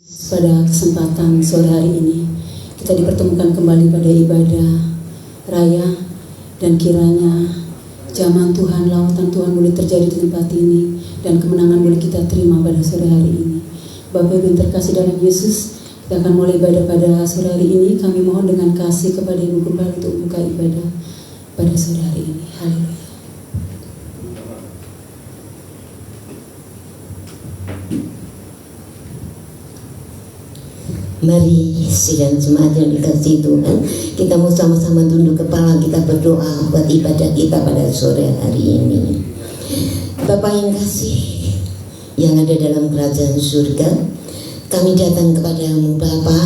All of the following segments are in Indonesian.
Pada kesempatan sore hari ini kita dipertemukan kembali pada ibadah raya, dan kiranya jamahan Tuhan, lawatan Tuhan boleh terjadi di tempat ini dan kemenangan boleh kita terima pada sore hari ini. Bapak Ibu yang terkasih dalam Yesus, kita akan mulai ibadah pada sore hari ini. Kami mohon dengan kasih kepada Ibu Gembala untuk membuka ibadah pada sore hari ini. Haleluya. Mari sidang jemaat yang dikasihi Tuhan, kita mau sama-sama tunduk kepala, kita berdoa buat ibadah kita pada sore hari ini. Bapa yang kasih yang ada dalam kerajaan surga, kami datang kepadamu Bapa,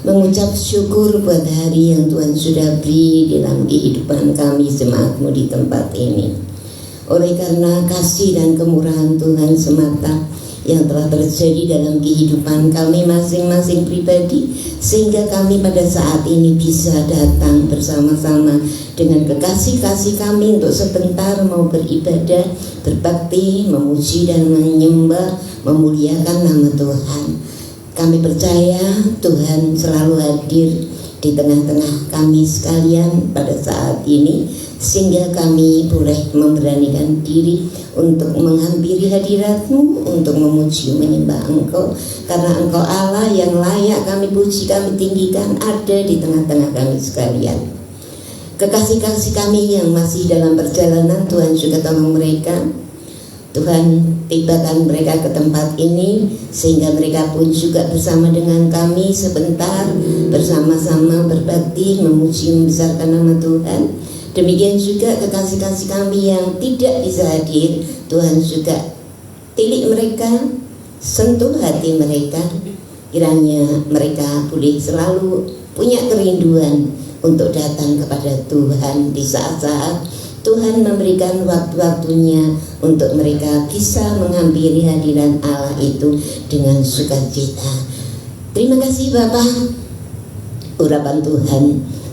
mengucap syukur buat hari yang Tuhan sudah beri dalam kehidupan kami jemaatmu di tempat ini. Oleh karena kasih dan kemurahan Tuhan semata yang telah terjadi dalam kehidupan kami masing-masing pribadi, sehingga kami pada saat ini bisa datang bersama-sama dengan kekasih-kasih kami untuk sebentar mau beribadah, berbakti, memuji dan menyembah, memuliakan nama Tuhan. Kami percaya Tuhan selalu hadir di tengah-tengah kami sekalian pada saat ini, sehingga kami boleh memberanikan diri untuk menghampiri hadirat-Mu, untuk memuji menyembah Engkau, karena Engkau Allah yang layak kami puji, kami tinggikan, ada di tengah-tengah kami sekalian. Kekasih-kasih kami yang masih dalam perjalanan, Tuhan juga tolong mereka. Tuhan tibakan mereka ke tempat ini, sehingga mereka pun juga bersama dengan kami sebentar bersama-sama berbakti, memuji, membesarkan nama Tuhan. Demikian juga kekasih-kasih kami yang tidak bisa hadir, Tuhan juga tilik mereka, sentuh hati mereka, kiranya mereka boleh selalu punya kerinduan untuk datang kepada Tuhan di saat-saat Tuhan memberikan waktu-waktunya untuk mereka bisa menghampiri hadirat Allah itu dengan sukacita. Terima kasih Bapak, urapan Tuhan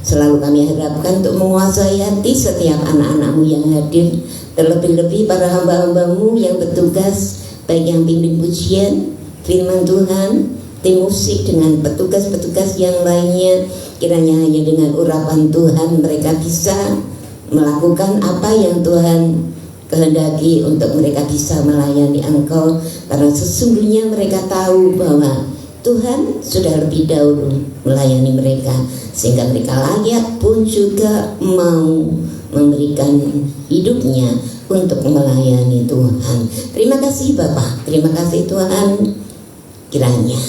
selalu kami harapkan untuk menguasai hati setiap anak-anak-Mu yang hadir, terlebih-lebih para hamba-hamba-Mu yang bertugas, baik yang pimpin pujian, firman Tuhan, tim musik, dengan petugas-petugas yang lainnya. Kiranya hanya dengan urapan Tuhan mereka bisa melakukan apa yang Tuhan kehendaki untuk mereka bisa melayani Engkau, karena sesungguhnya mereka tahu bahwa Tuhan sudah lebih dahulu melayani mereka, sehingga mereka layak pun juga mau memberikan hidupnya untuk melayani Tuhan. Terima kasih Bapak, terima kasih Tuhan. Kiranya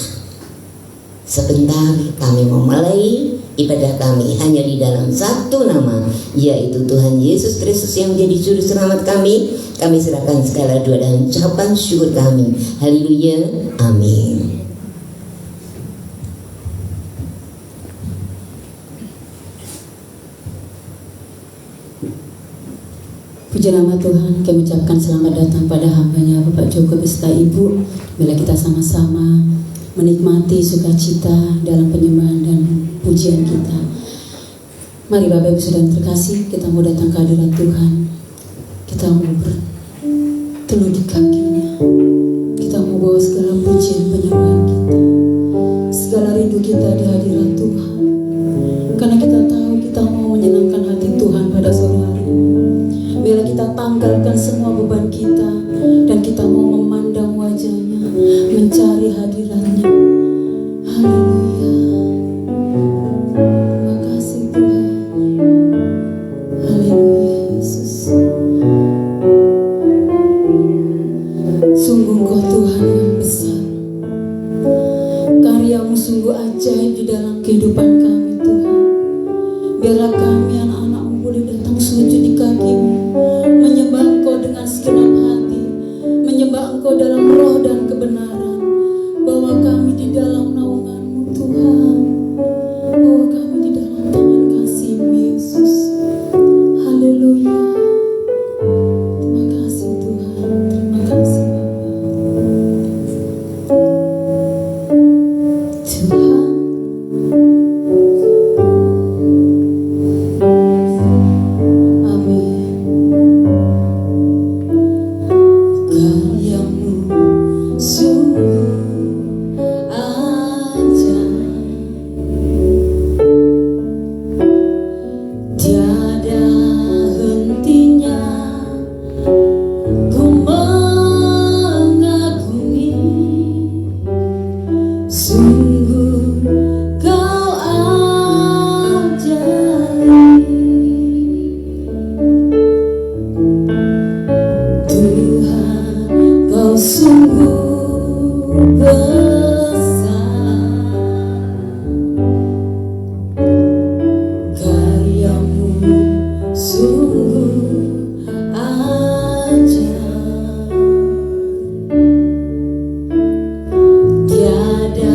sebentar kami memulai ibadah kami hanya di dalam satu nama, yaitu Tuhan Yesus Kristus yang menjadi juru selamat kami. Kami serahkan segala doa dan ucapan syukur kami. Haleluya, amin. Puji nama Tuhan, kami ucapkan selamat datang pada hambanya Bapak Joko beserta Ibu. Bila kita sama-sama menikmati sukacita dalam penyembahan dan pujian kita. Mari Bapak Ibu Saudara terkasih, kita mau datang ke hadirat Tuhan. Kita mau berteduh di kakinya. Kita mau bawa segala pujian penyembahan kita, segala rindu kita di hadirat Tuhan. Karena kita tahu kita mau menyenangkan hati Tuhan pada sore hari ini. Biarlah kita tanggalkan semua beban kita dan kita mau memandang wajahnya, mencari hadiratnya. Haleluya. Terima kasih Tuhan. Haleluya Yesus. Sungguh Engkau Tuhan yang besar. Karya-Mu sungguh ajaib di dalam kehidupan kami Tuhan. Biarlah kami anak-anak-Mu boleh datang sujud di kaki-Mu, menyembah Engkau dengan segenap hati, menyembah Engkau dalam roh dan kebenaran. Bawa kami di dalam naungan-Mu Tuhan, bawa kami di dalam tangan kasih-Mu Yesus. Haleluya. Terima kasih Tuhan, terima kasih Bapa. Tuhan, amin. Karya-Mu sungguh Sungguh kau ajaib, Tuhan, kau sungguh besar, karyamu sungguh ajaib. Tiada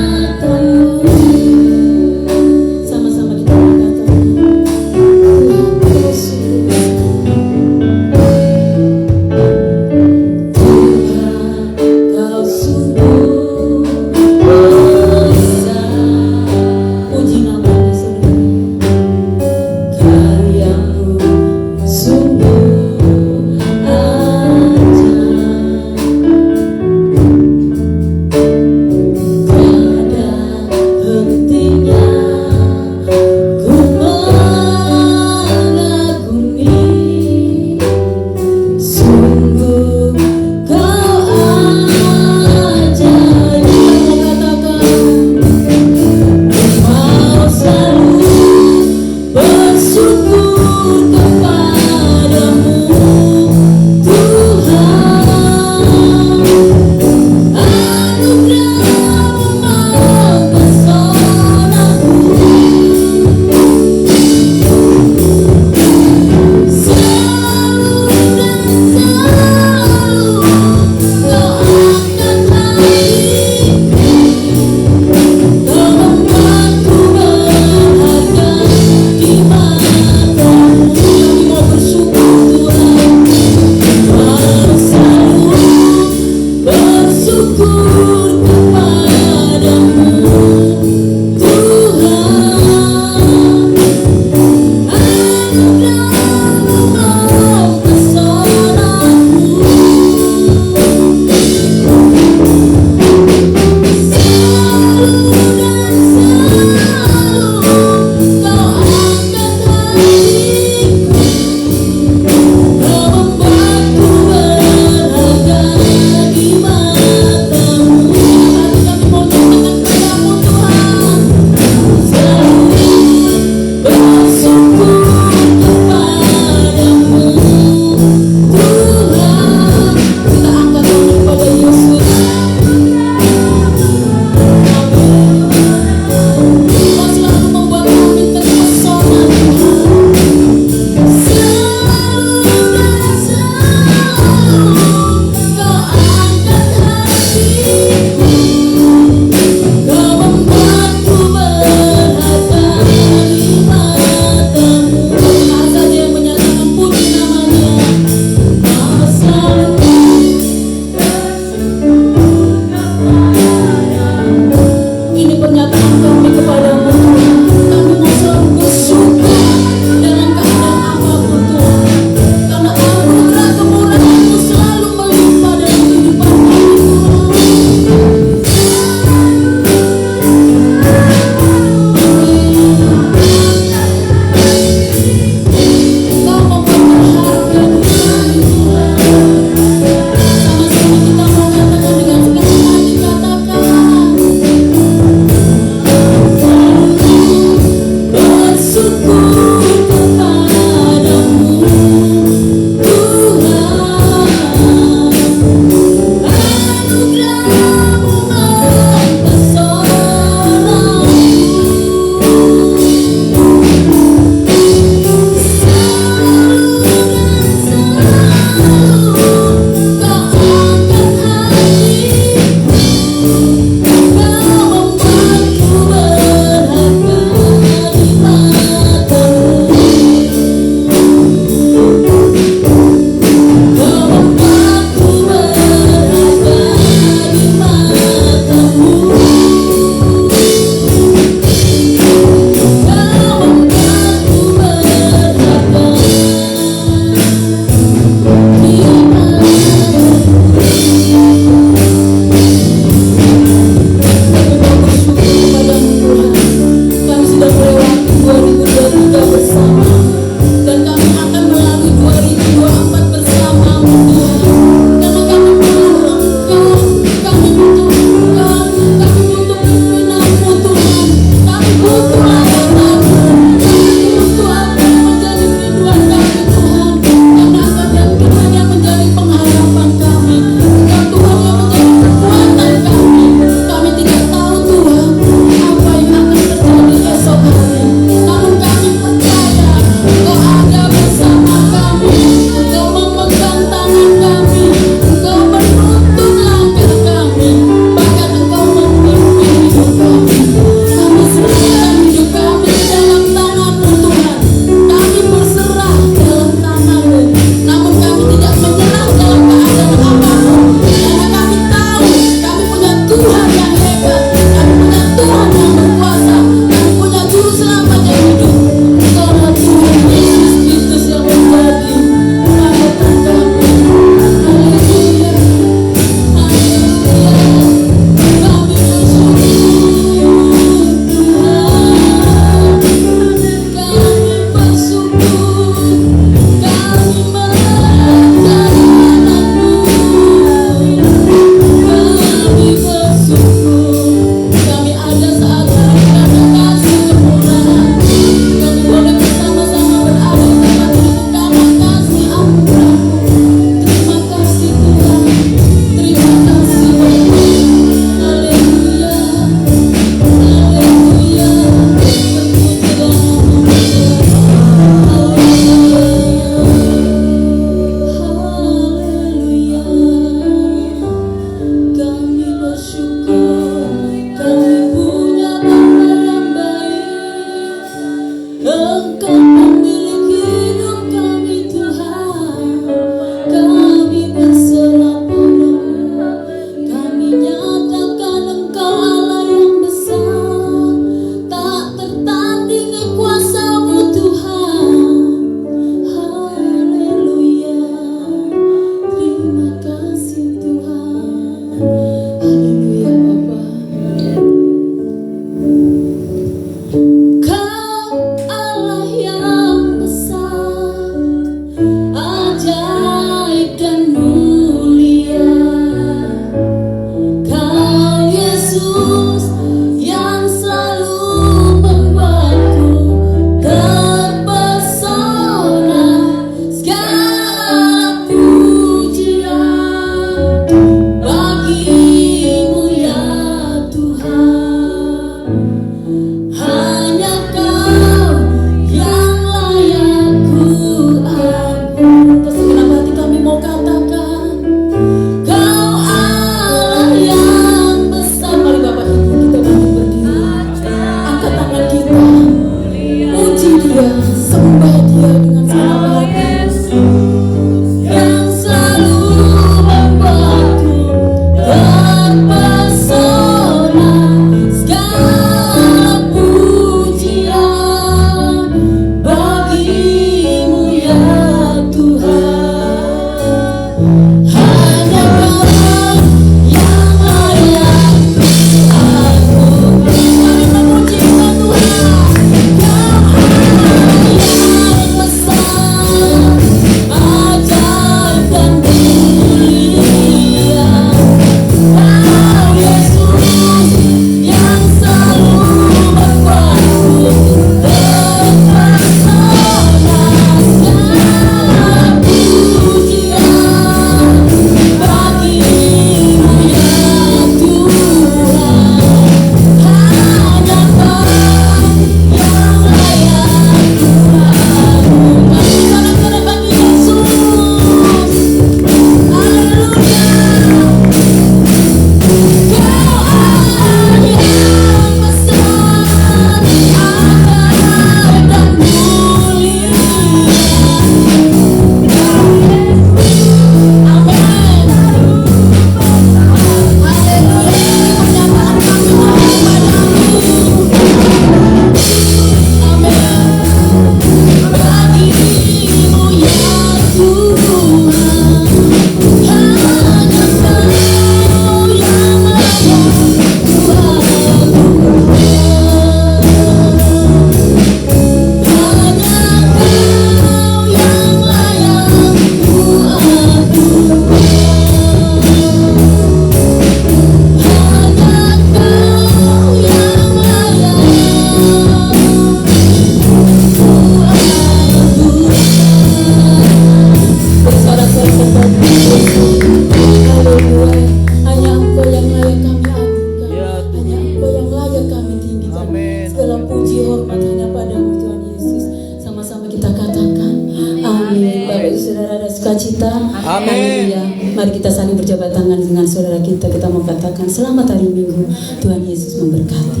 Amin. Haleluya. Mari kita saling berjabat tangan dengan saudara kita. Kita mau katakan selamat hari Minggu. Tuhan Yesus memberkati.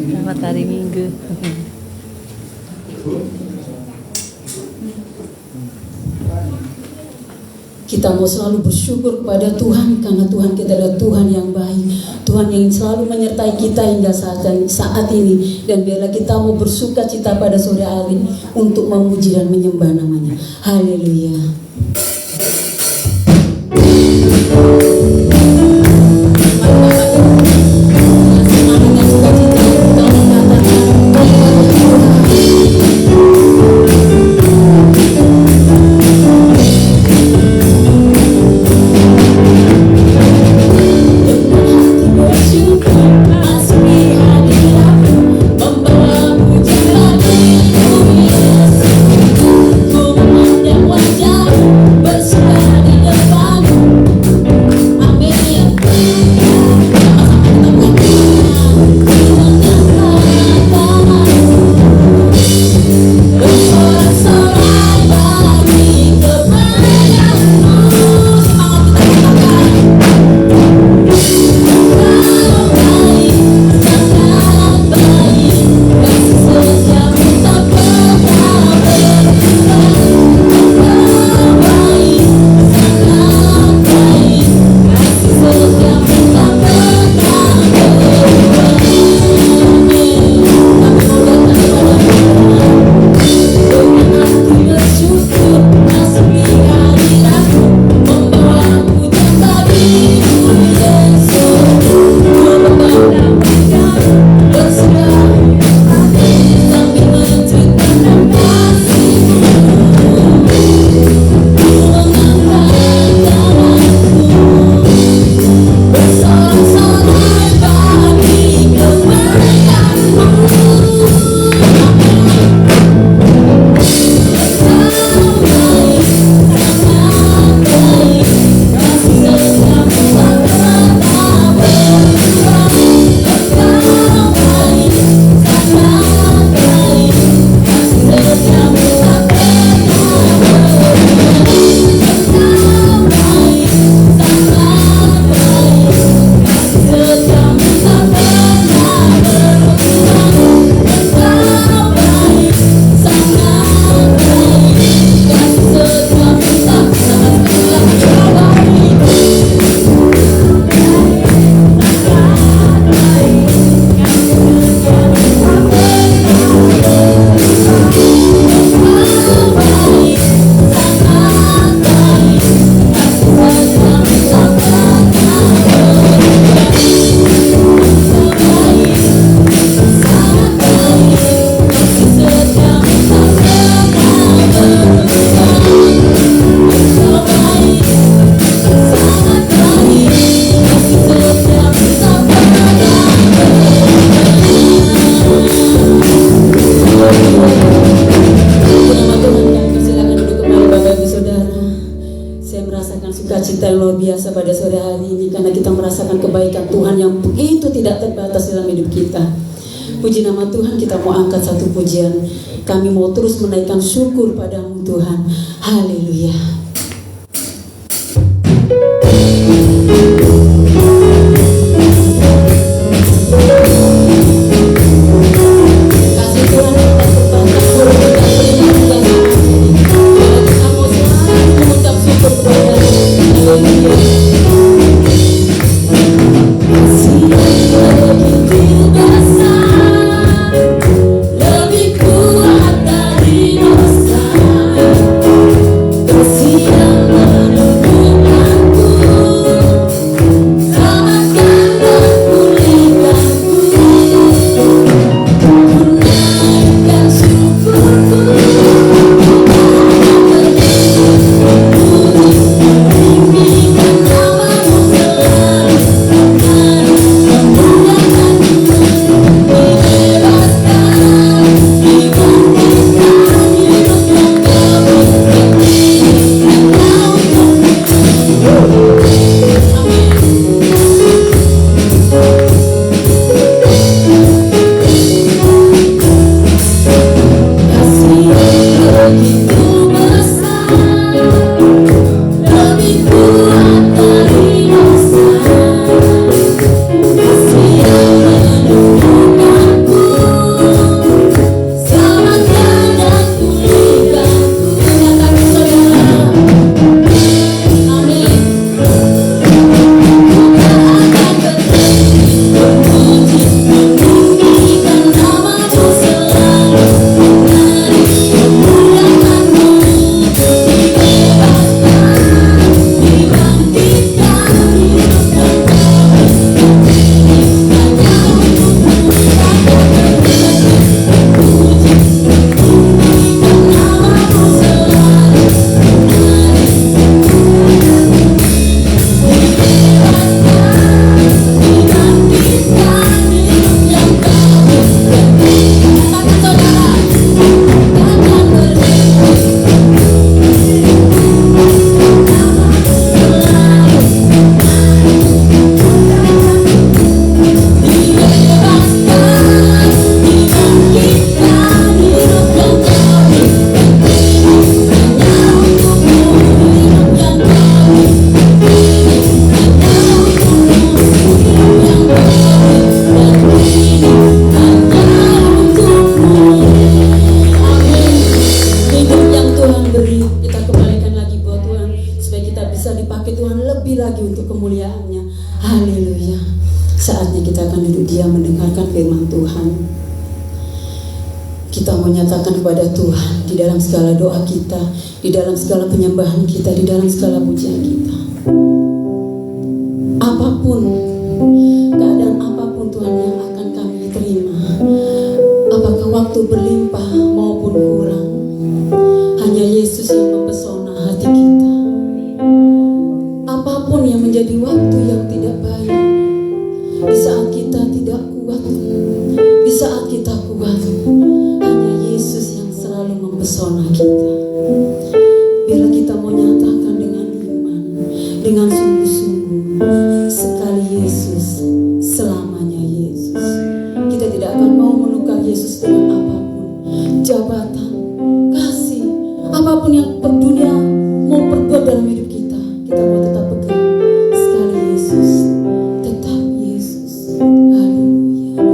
Selamat hari Minggu. Kita mau selalu bersyukur kepada Tuhan karena Tuhan kita adalah Tuhan yang baik, Tuhan yang selalu menyertai kita hingga saat ini. Dan biarlah kita mau bersuka cita pada sore hari untuk memuji dan menyembah namanya. Haleluya. Sukacita yang luar biasa pada sore hari ini karena kita merasakan kebaikan Tuhan yang begitu tidak terbatas dalam hidup kita. Puji nama Tuhan, kita mau angkat satu pujian. Kami mau terus menaikkan syukur padamu Tuhan. Haleluya. Kasih Tuhan kita terbatas, kita berikan hingga saat ini. Kita mau selalu mengucap syukur kepada Haleluya. Kasih begitu besar, lebih kuat dari dosa. Kasih Kita mau nyatakan kepada Tuhan di dalam segala doa kita, di dalam segala penyembahan kita, di dalam segala pujian kita. Apapun, keadaan apapun Tuhan yang akan kami terima, apakah waktu berlimpah maupun kurang, hanya Yesus yang mempesona hati kita. Apapun yang menjadi waktu yang tidak baik, di saat kita tidak kuat, di saat kita kuat, hanya Yesus yang selalu mempesona kita. Biarlah kita mau nyatakan dengan iman, dengan sungguh-sungguh, sekali Yesus, selamanya Yesus. Kita tidak akan mau menukar Yesus dengan apapun, jabatan, kasih, apapun yang dunia mau perbuat dalam hidup kita. Kita mau tetap pegang sekali Yesus, tetap Yesus. Haleluya.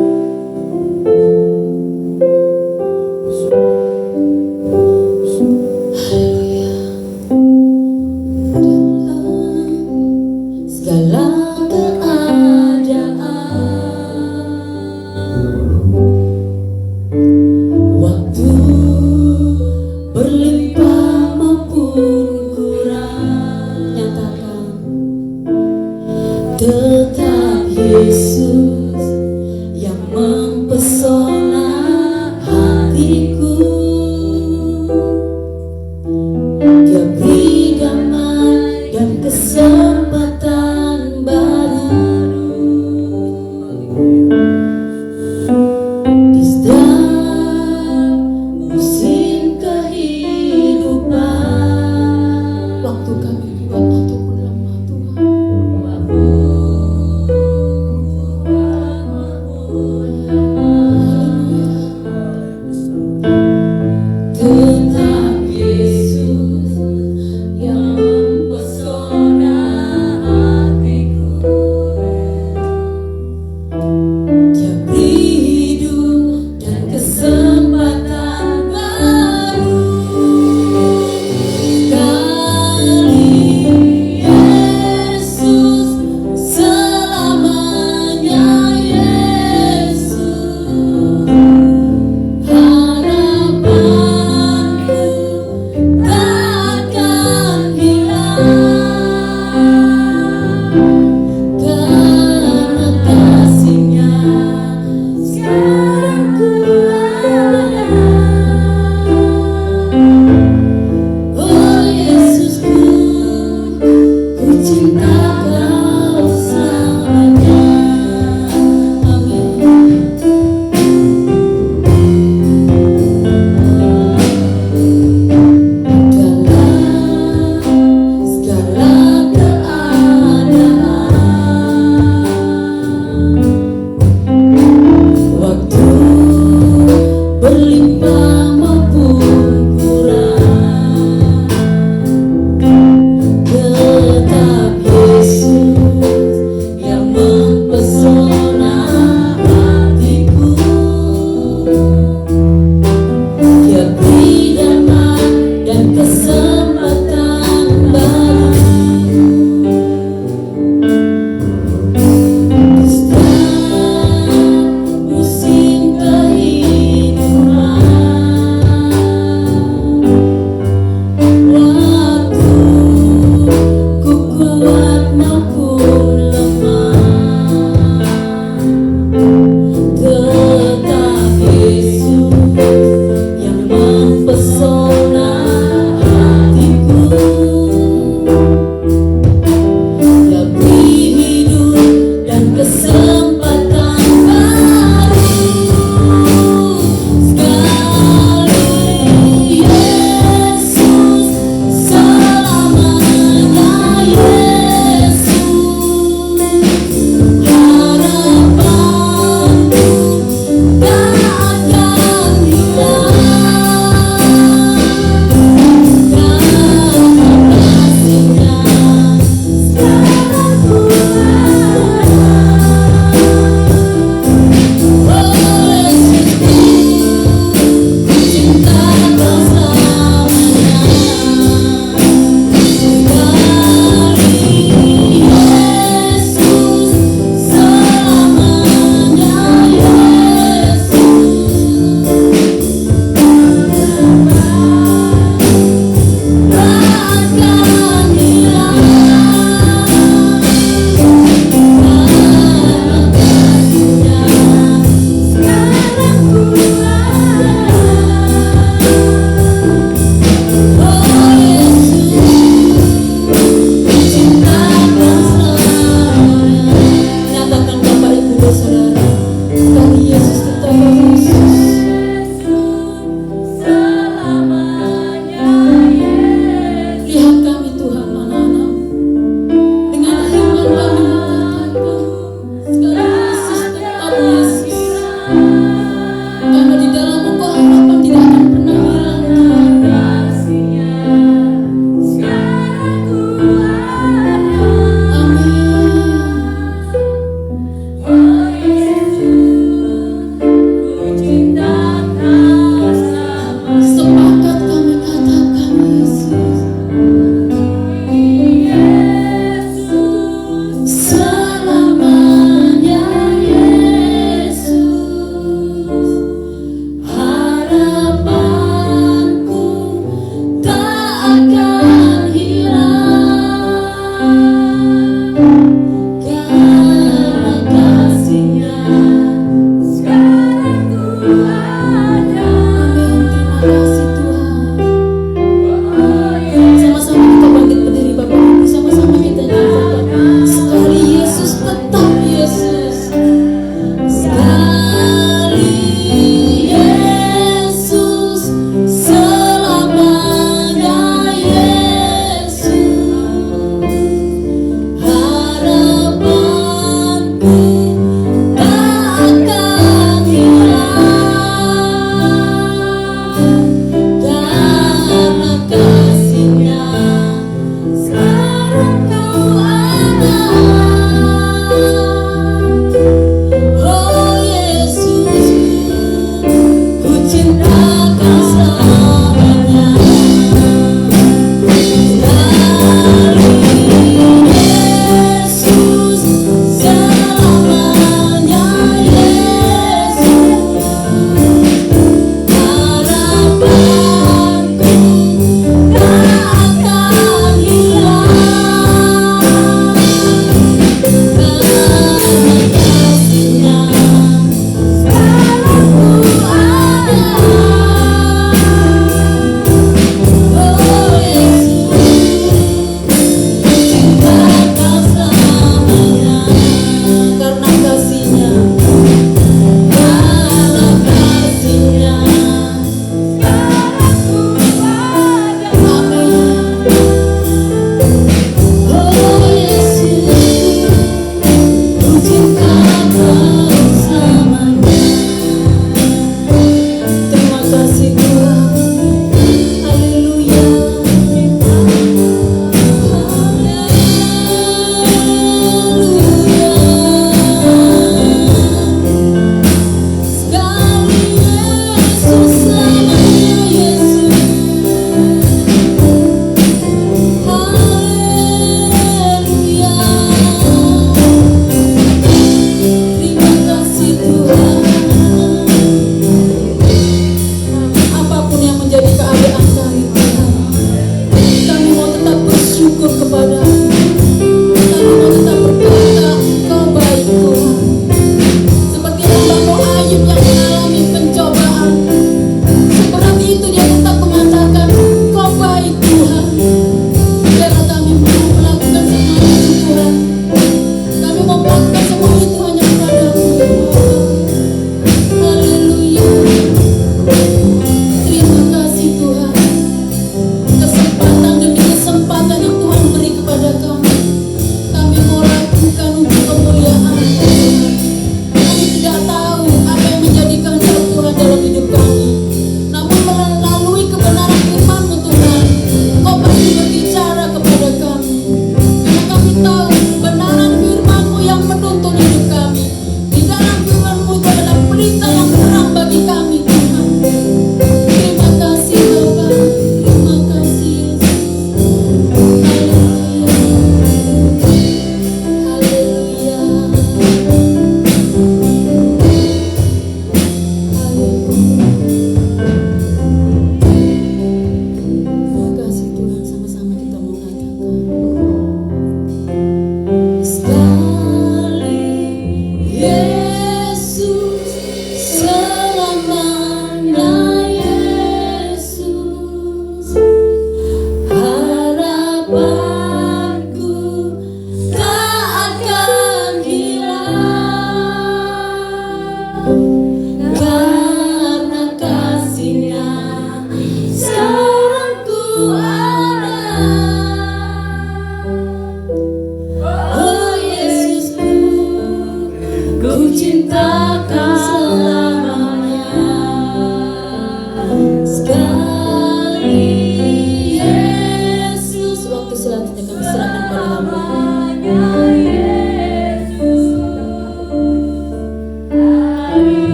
Haleluya. Dalam segala keadaan, waktu berlimpah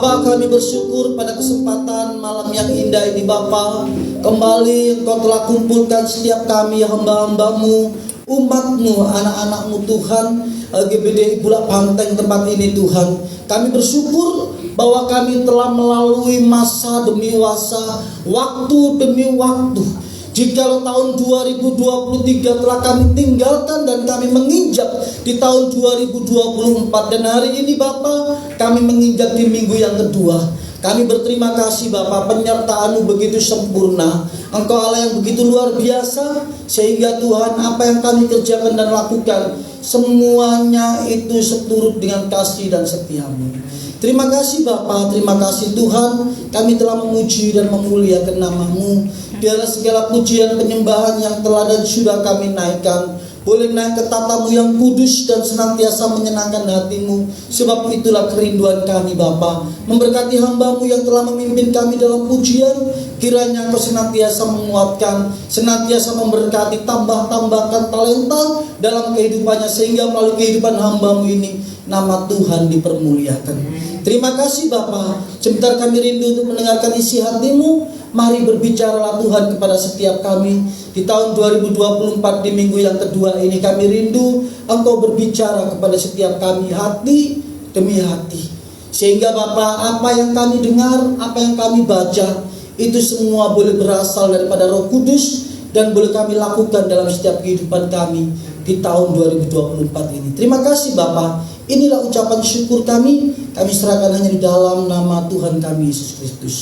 Bapa, kami bersyukur pada kesempatan malam yang indah ini Bapa. Kembali Engkau telah kumpulkan setiap kami hamba-hambamu, umatmu, anak-anakmu Tuhan, GBDI Bulak Banteng tempat ini Tuhan. Kami bersyukur bahwa kami telah melalui masa demi masa, waktu demi waktu. Jikalau tahun 2023 telah kami tinggalkan dan kami menginjak di tahun 2024, dan hari ini Bapa kami menginjak di minggu yang kedua. Kami berterima kasih Bapa, penyertaan-Mu begitu sempurna. Engkau Allah yang begitu luar biasa, sehingga Tuhan apa yang kami kerjakan dan lakukan semuanya itu seturut dengan kasih dan setia-Mu. Terima kasih Bapa, terima kasih Tuhan. Kami telah memuji dan memuliakan nama-Mu. Biarlah segala pujian penyembahan yang telah dan sudah kami naikkan boleh naik ke tatamu yang kudus dan senantiasa menyenangkan hati-Mu. Sebab itulah kerinduan kami Bapa. Memberkati hamba-Mu yang telah memimpin kami dalam pujian. Kiranya Engkau senantiasa menguatkan, senantiasa memberkati, tambahkan talenta dalam kehidupannya, sehingga melalui kehidupan hamba-Mu ini nama Tuhan dipermuliakan. Terima kasih Bapa. Sebentar kami rindu untuk mendengarkan isi hati-Mu. Mari berbicaralah Tuhan kepada setiap kami. Di tahun 2024 di minggu yang kedua ini kami rindu Engkau berbicara kepada setiap kami, hati demi hati. Sehingga Bapa, apa yang kami dengar, apa yang kami baca, itu semua boleh berasal daripada Roh Kudus dan boleh kami lakukan dalam setiap kehidupan kami di tahun 2024 ini. Terima kasih Bapa. Inilah ucapan syukur kami. Kami serahkan hanya di dalam nama Tuhan kami Yesus Kristus.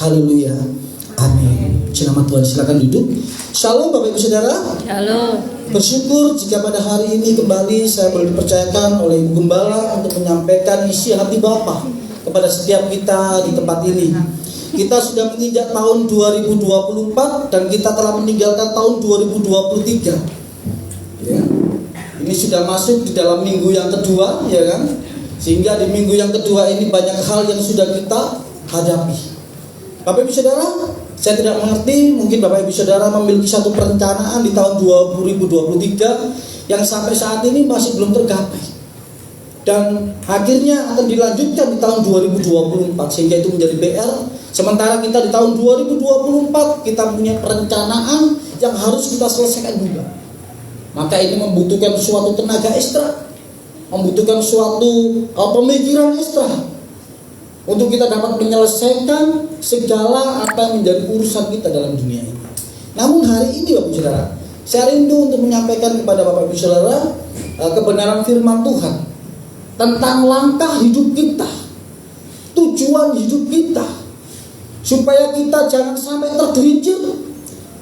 Haleluya. Amin. Nama Tuhan, silakan duduk. Shalom Bapak Ibu Saudara. Shalom. Bersyukur jika pada hari ini kembali saya boleh dipercayakan oleh Ibu Gembala untuk menyampaikan isi hati Bapa kepada setiap kita di tempat ini. Kita sudah menginjak tahun 2024 dan kita telah meninggalkan tahun 2023. Ya. Ini sudah masuk di dalam minggu yang kedua, ya kan? Sehingga di minggu yang kedua ini banyak hal yang sudah kita hadapi. Bapak Ibu Saudara, saya tidak mengerti, mungkin Bapak Ibu Saudara memiliki satu perencanaan di tahun 2023 yang sampai saat ini masih belum tergapai. Dan akhirnya akan dilanjutkan di tahun 2024, sehingga itu menjadi PR. Sementara kita di tahun 2024 kita punya perencanaan yang harus kita selesaikan juga. Maka ini membutuhkan suatu tenaga ekstra, membutuhkan suatu pemikiran ekstra untuk kita dapat menyelesaikan segala apa yang menjadi urusan kita dalam dunia ini. Namun hari ini Bapak Ibu Saudara, saya rindu untuk menyampaikan kepada Bapak Ibu Saudara kebenaran firman Tuhan tentang langkah hidup kita, tujuan hidup kita, supaya kita jangan sampai tergelincir,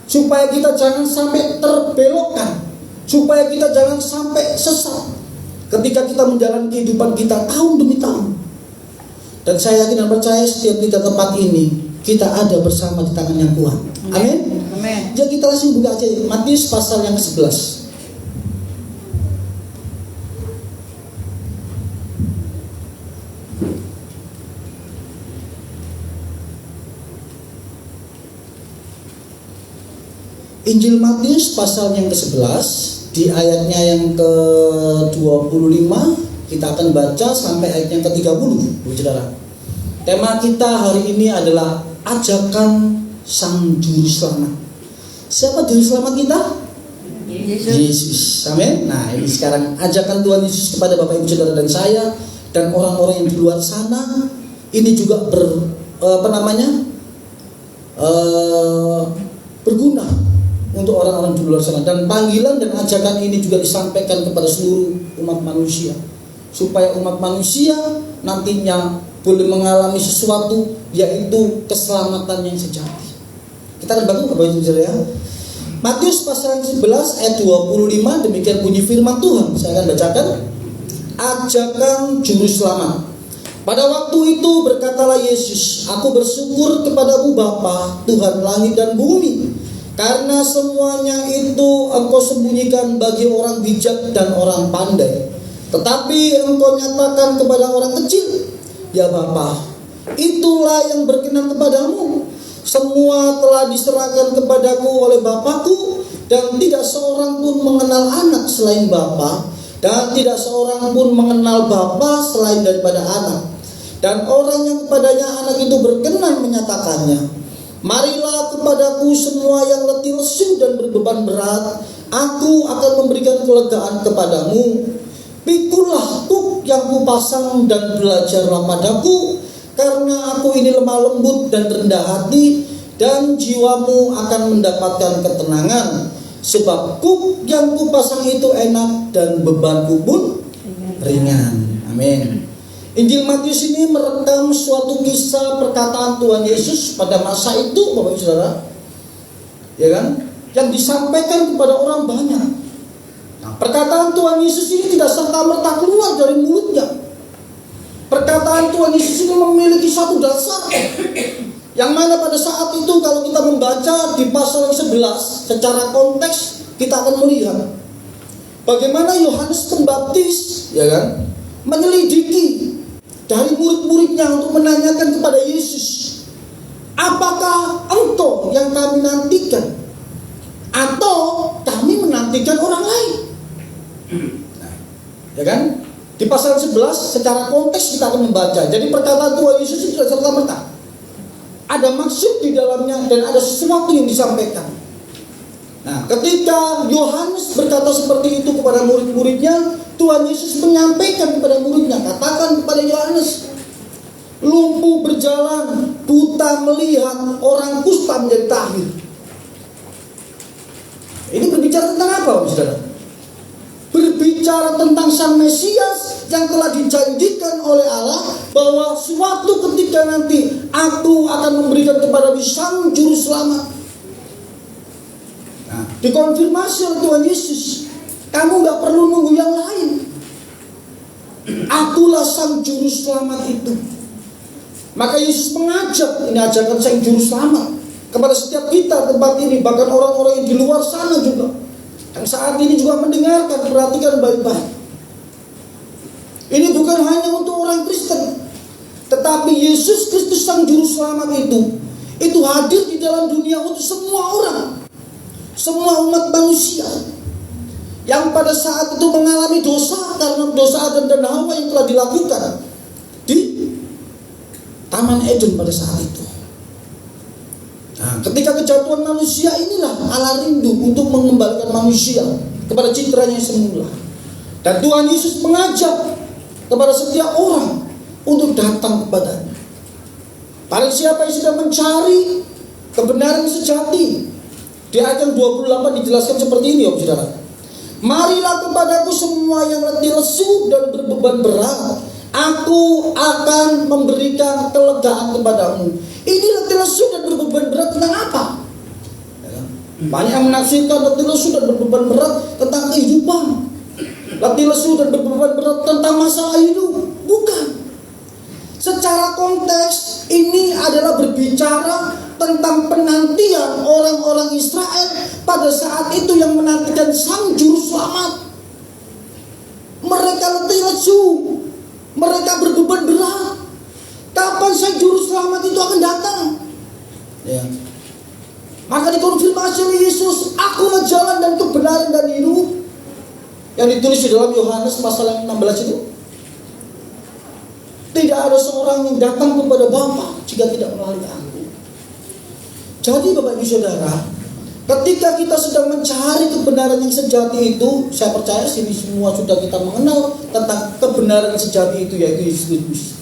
supaya kita jangan sampai terbelokkan, supaya kita jangan sampai sesat ketika kita menjalani kehidupan kita tahun demi tahun. Dan saya yakin dan percaya setiap kita tempat ini kita ada bersama di tangan yang kuat. Amin. Amin. Jadi kita langsung buka aja Matius pasal yang ke-11. Injil Matius pasal yang ke-11 di ayatnya yang ke-25. Kita akan baca sampai ayat yang ke-30, Bu Saudara. Tema kita hari ini adalah ajakan Sang Juru Selamat. Siapa Juru Selamat kita? Yesus. Amin. Nah, ini sekarang ajakan Tuhan Yesus kepada Bapak Ibu Saudara dan saya dan orang-orang yang di luar sana. Ini juga berguna untuk orang-orang di luar sana. Dan panggilan dan ajakan ini juga disampaikan kepada seluruh umat manusia, supaya umat manusia nantinya boleh mengalami sesuatu, yaitu keselamatan yang sejati. Kita akan baca Bapak Ibu Saudara ya. Matius pasal 11 ayat 25, demikian bunyi firman Tuhan. Saya akan bacakan. Ajakan Juru Selamat. Pada waktu itu berkatalah Yesus, Aku bersyukur kepadamu Bapa, Tuhan langit dan bumi, karena semuanya itu Engkau sembunyikan bagi orang bijak dan orang pandai, tetapi Engkau nyatakan kepada orang kecil. Ya Bapa, itulah yang berkenan kepadamu. Semua telah diserahkan kepadaku oleh Bapakku, dan tidak seorang pun mengenal anak selain Bapa, dan tidak seorang pun mengenal Bapa selain daripada anak, Dan orang yang kepadanya anak itu berkenan menyatakannya, marilah kepadaku semua yang letih lesu dan berbeban berat, aku akan memberikan kelegaan kepadamu. Pikulah tuk yang kupasang dan belajarlah padaku, karena aku ini lemah lembut dan rendah hati, dan jiwamu akan mendapatkan ketenangan. Sebab kuk yang kupasang itu enak dan bebanku pun ringan. Amin. Injil Matius ini merekam suatu kisah perkataan Tuhan Yesus pada masa itu, Bapak Ibu Saudara, ya kan, yang disampaikan kepada orang banyak. Nah, perkataan Tuhan Yesus ini tidak serta-merta keluar dari mulutnya. Perkataan Tuhan Yesus ini memiliki satu dasar, yang mana pada saat itu kalau kita membaca di pasal 11 secara konteks, kita akan melihat bagaimana Yohanes Pembaptis, ya kan, menyelidiki dari murid-muridnya untuk menanyakan kepada Yesus, apakah engkau yang kami nantikan, atau kami menantikan orang lain? Nah, ya kan? Di pasal 11 secara konteks kita akan membaca. Jadi perkataan Tuhan Yesus itu tidak serta-merta, ada maksud di dalamnya dan ada sesuatu yang disampaikan. Nah, ketika Yohanes berkata seperti itu kepada murid-muridnya, Tuhan Yesus menyampaikan kepada muridnya, katakan kepada Yohanes, lumpuh berjalan, buta melihat, orang kusta menjadi tahir. Ini berbicara tentang apa, Saudara? Berbicara tentang Sang Mesias yang telah dijanjikan oleh Allah, bahwa suatu ketika nanti aku akan memberikan kepada Sang Juru Selamat. Nah, dikonfirmasi oleh Tuhan Yesus, kamu gak perlu nunggu yang lain, akulah Sang Juru Selamat itu. Maka Yesus mengajak, ini ajakan Sang Juru Selamat kepada setiap kita tempat ini, bahkan orang-orang yang di luar sana juga, yang saat ini juga mendengarkan, perhatikan baik-baik. Ini bukan hanya untuk orang Kristen, tetapi Yesus Kristus Sang Juru Selamat itu hadir di dalam dunia untuk semua orang, semua umat manusia yang pada saat itu mengalami dosa karena dosa Adam dan Hawa yang telah dilakukan di Taman Eden pada saat itu. Nah, ketika kejatuhan manusia inilah Allah rindu untuk mengembalikan manusia kepada citranya yang semula. Dan Tuhan Yesus mengajak kepada setiap orang untuk datang kepadanya. Barang siapa yang sedang mencari kebenaran sejati, di ayat yang 28 dijelaskan seperti ini, Saudara. Marilah kepadaku semua yang letih lesu dan berbeban berat, aku akan memberikan kelegaan kepadamu. Ini letih lesu dan berbeban berat tentang apa? Banyak yang menafsirkan letih lesu dan berbeban berat tentang kehidupan, letih lesu dan berbeban berat tentang masalah hidup. Bukan. Secara konteks ini adalah berbicara tentang penantian orang-orang Israel pada saat itu yang menantikan Sang Juru Selamat. Mereka letih lesu, mereka berbeban berat. Kapan Sang Juru Selamat itu akan datang? Ya. Maka dikonfirmasi oleh Yesus, akulah jalan dan kebenaran dan hidup, yang ditulis di dalam Yohanes pasal yang 16 itu. Tidak ada seorang yang datang kepada Bapa jika tidak melalui aku. Jadi Bapak Ibu Saudara, ketika kita sedang mencari kebenaran yang sejati itu, saya percaya sini semua sudah kita mengenal tentang kebenaran yang sejati itu, yaitu Yesus Kristus.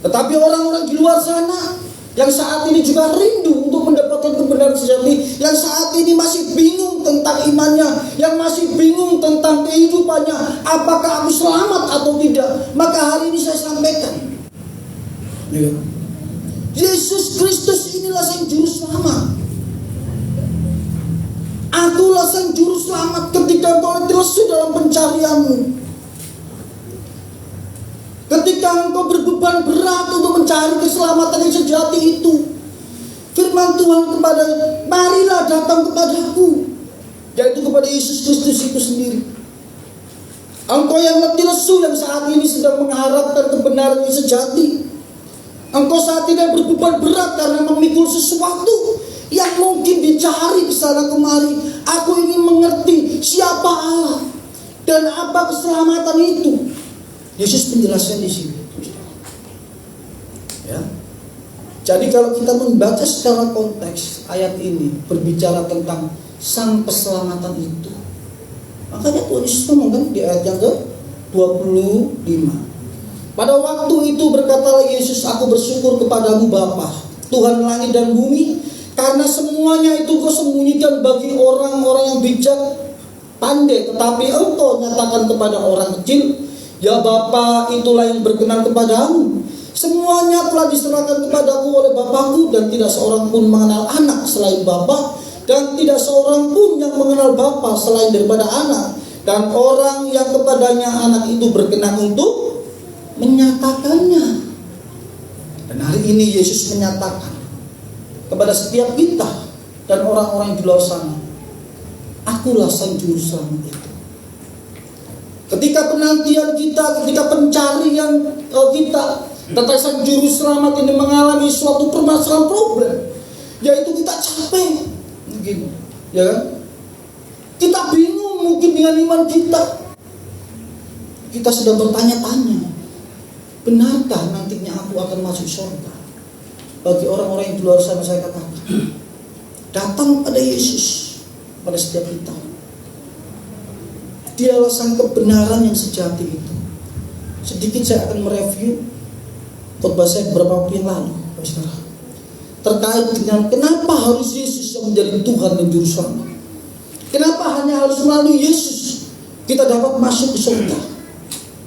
Tetapi orang-orang di luar sana yang saat ini juga rindu untuk mendapatkan kebenaran sejati, yang saat ini masih bingung tentang imannya, yang masih bingung tentang kehidupannya, apakah aku selamat atau tidak, maka hari ini saya sampaikan, Yesus Kristus inilah Sang Juru Selamat. Akulah Sang Juru Selamat ketika engkau letih lesu dalam pencarianmu, ketika engkau berbeban berat untuk mencari keselamatan yang sejati itu. Firman Tuhan kepada, marilah datang kepadaku, yaitu kepada Yesus Kristus itu sendiri. Engkau yang letih lesu, yang saat ini sedang mengharapkan kebenaran yang sejati, engkau saat ini berbeban berat karena memikul sesuatu yang mungkin dicari ke sana kemari. Aku ingin mengerti siapa Allah dan apa keselamatan itu. Yesus menjelaskan di sini. Jadi kalau kita membaca secara konteks ayat ini berbicara tentang sang keselamatan itu, makanya Tuhan Yesus ngomong kan di ayat yang ke-25. Pada waktu itu berkatalah Yesus, aku bersyukur kepadamu Bapa, Tuhan langit dan bumi, karena semuanya itu kau sembunyikan bagi orang-orang yang bijak, pandai, tetapi engkau nyatakan kepada orang kecil. Ya Bapa, itulah yang berkenan kepadamu. Semuanya telah diserahkan kepadaku oleh Bapakku, dan tidak seorang pun mengenal anak selain Bapa, dan tidak seorang pun yang mengenal Bapa selain daripada anak, dan orang yang kepadanya anak itu berkenan untuk menyatakannya. Dan hari ini Yesus menyatakan kepada setiap kita dan orang-orang di luar sana, akulah sang juru selamat itu. Ketika penantian kita, ketika pencarian kita tentang sang juru selamat ini mengalami suatu permasalahan problem, yaitu kita capek mungkin, ya kan? Kita bingung mungkin dengan iman kita. Kita sedang bertanya-tanya, benarkah nantinya aku akan masuk surga? Bagi orang-orang yang di luar sana saya katakan, datang pada Yesus, pada setiap kita. Dialah sang kebenaran yang sejati itu. Sedikit saya akan mereview khotbah saya beberapa waktu yang lalu, terkait dengan kenapa harus Yesus yang menjadi Tuhan dan Juru Selamat. Kenapa hanya harus melalui Yesus kita dapat masuk ke surga?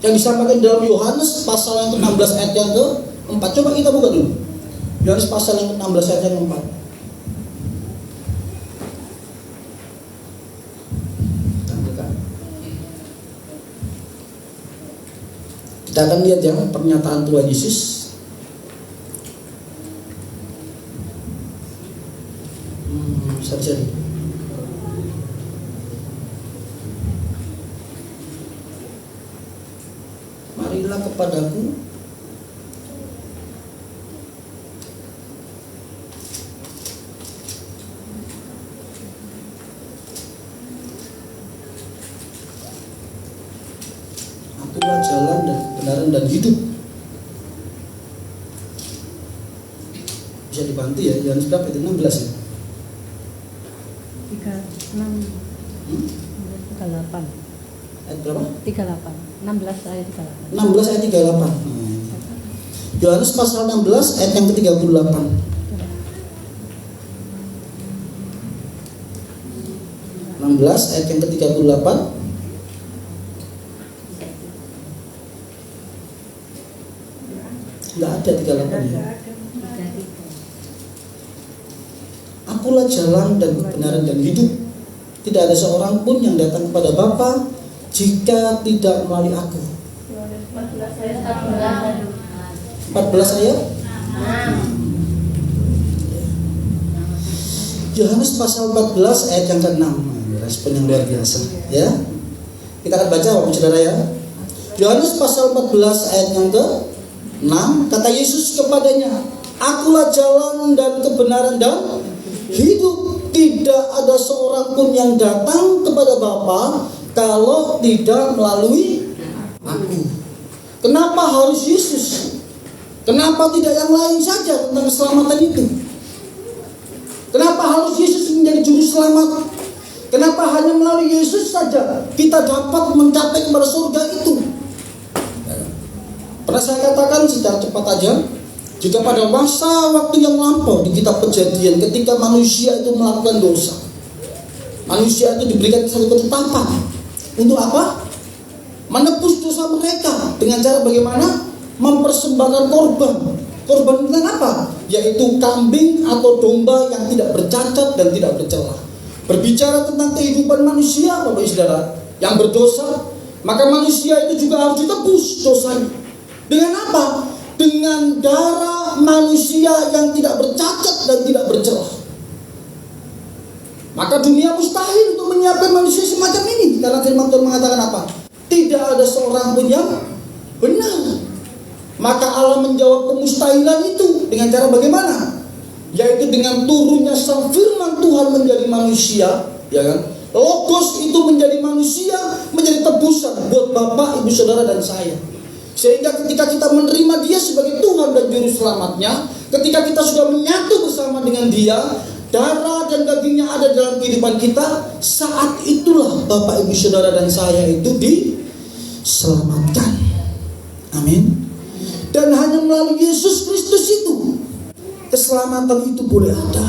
Yang disampaikan dalam Yohanes pasal yang ke-16 ayat yang ke-4. Coba kita buka dulu. Yohanes pasal yang ke-16 ayat yang ke-4. Kita akan lihat ya pernyataan Tuhan Yesus. Saja. Marilah kepadaku, akulah jalan dan kebenaran dan hidup. Bisa dibantu ya, jangan sudah ayat 16 ya. 38. Ayat berapa? 38. 16 ayat 38. 16 ayat 38. Yohanes pasal 16 ayat yang ke-38. Ayat yang ke-38. Enggak ada 38 ya. Akulah jalan dan kebenaran dan hidup. Tidak ada seorang pun yang datang kepada Bapa jika tidak melalui aku. 14 ayat. Yohanes pasal 14 ayat yang ke-6. Respon yang luar biasa ya. Kita akan baca Bapak Saudara ya. Yohanes pasal 14 ayat yang ke-6, kata Yesus kepadanya, akulah jalan dan kebenaran dan hidup. Tidak ada seorang pun yang datang kepada Bapa kalau tidak melalui aku. Kenapa harus Yesus? Kenapa tidak yang lain saja tentang keselamatan itu? Kenapa harus Yesus menjadi juru selamat? Kenapa hanya melalui Yesus saja kita dapat mencapai kepada surga itu? Pernah saya katakan secara cepat aja, jika pada masa waktu yang lampau di kitab Kejadian, ketika manusia itu melakukan dosa, manusia itu diberikan satu ketetapan. Untuk apa? Menebus dosa mereka dengan cara bagaimana? Mempersembahkan korban. Korban dengan apa? Yaitu kambing atau domba yang tidak bercacat dan tidak bercela. Berbicara tentang kehidupan manusia, Bapak Ibu Saudara, yang berdosa, maka manusia itu juga harus ditebus dosanya. Dengan apa? Dengan darah manusia yang tidak bercacat dan tidak bercelah. Maka dunia mustahil untuk menyiapkan manusia semacam ini, karena firman Tuhan mengatakan apa? Tidak ada seorang pun yang benar. Maka Allah menjawab kemustahilan itu dengan cara bagaimana? Yaitu dengan turunnya sang firman Tuhan menjadi manusia, ya kan? Logos itu menjadi manusia, menjadi tebusan buat Bapak, Ibu, Saudara dan saya. Sehingga ketika kita menerima Dia sebagai Tuhan dan Juru Selamatnya, Ketika kita sudah menyatu bersama dengan Dia, darah dan dagingnya ada dalam kehidupan kita, saat itulah Bapak Ibu Saudara dan saya itu diselamatkan. Amin. Dan hanya melalui Yesus Kristus itu keselamatan itu boleh ada.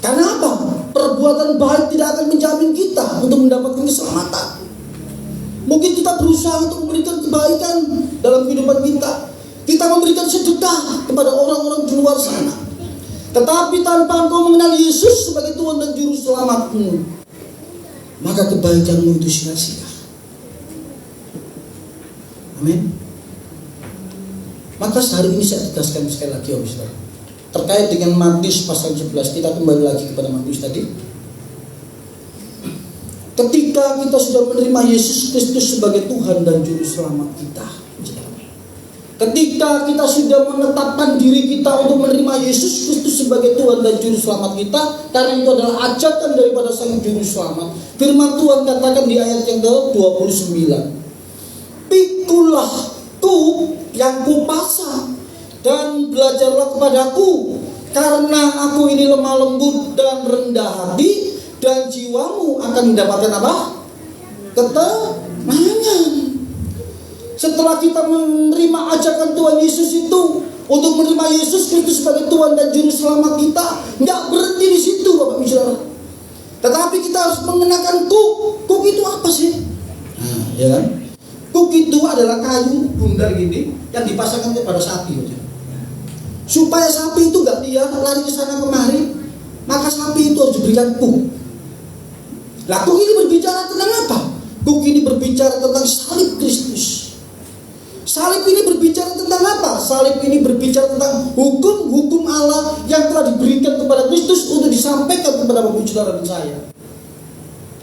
Karena apa? Perbuatan baik tidak akan menjamin kita untuk mendapatkan keselamatan. Mungkin kita berusaha untuk memberikan kebaikan dalam kehidupan kita. Kita memberikan sedekah kepada orang-orang di luar sana. Tetapi tanpa engkau mengenal Yesus sebagai Tuhan dan Juru Selamatmu, maka kebaikanmu itu sia-sia. Amin. Maka hari ini saya tegaskan sekali lagi, saudara, terkait dengan Matius pasal 11. Kita kembali lagi kepada Matius tadi. Ketika kita sudah menerima Yesus Kristus sebagai Tuhan dan Juru Selamat kita, ketika kita sudah menetapkan diri kita untuk menerima Yesus Kristus sebagai Tuhan dan Juru Selamat kita, karena itu adalah ajakan daripada Sang Juru Selamat. Firman Tuhan katakan di ayat yang ke-29, "Pikulah kuk yang kupasang dan belajarlah kepadaku, karena aku ini lemah lembut dan rendah hati, dan jiwamu akan mendapatkan" apa? Ketenangan. Setelah kita menerima ajakan Tuhan Yesus itu untuk menerima Yesus Kristus sebagai Tuhan dan Juru Selamat kita, nggak berhenti di situ, Bapak Ibu Saudara. Tetapi kita harus mengenakan kuk. Kuk itu apa sih? Nah, ya kan? Kuk itu adalah kayu bundar gini yang dipasangkan kepada sapi, supaya sapi itu nggak liar lari ke sana kemari. Maka sapi itu harus diberikan kuk. Lah, kuk ini berbicara tentang apa? Kuk ini berbicara tentang salib Kristus. Salib ini berbicara tentang apa? Salib ini berbicara tentang hukum-hukum Allah yang telah diberikan kepada Kristus untuk disampaikan kepada Bapak Ibu Saudara dan saya.